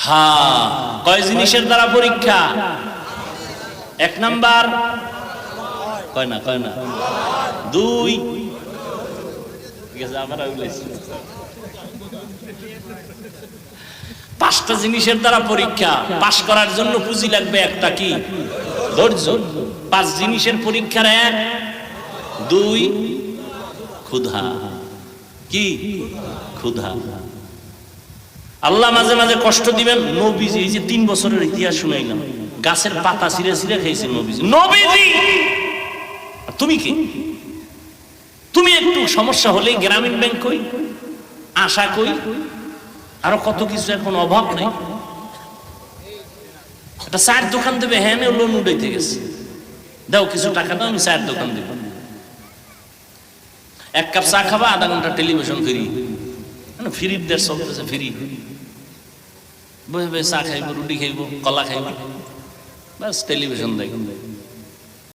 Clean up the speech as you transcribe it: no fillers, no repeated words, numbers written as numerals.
হ্যাঁ, কয় জিনিসের দ্বারা পরীক্ষা? এক নাম্বার কয় না 2, ঠিক আছে আমরা বলেছি 5টা জিনিসের দ্বারা পরীক্ষা। পাস করার জন্য পুঁজি লাগবে একটা, কি? ধৈর্য। 5 জিনিসের পরীক্ষার 1, 2 ক্ষুধা। কি? ক্ষুধা। আল্লাহ মাঝে মাঝে কষ্ট দিবেন। নবীজি, এই যে 3 বছরের ইতিহাস শুনাইলাম, গাছের পাতা ছিঁড়ে ছিঁড়ে খেয়েছে নবীজি। নবীজি তুমি কি? তুমি একটু সমস্যা হলেই গ্রামীণ ব্যাংক কই, আশা কই, আরো কত কিছু, এখন অভাব নেই। একটা চায়ের দোকান দেবে, হ্যাঁ লোন উঠাইতে গেছে, দাও কিছু টাকা দাও, আমি চায়ের দোকান দেব। 1 কাপ চা খাবা, আধা ঘন্টা টেলিভিশন ফ্রি, ফ্রির দেশ চলতেছে, ফ্রি। বসে বসে চা খাইব, রুটি খাইব, কলা খাইব, বাস টেলিভিশন দেখব।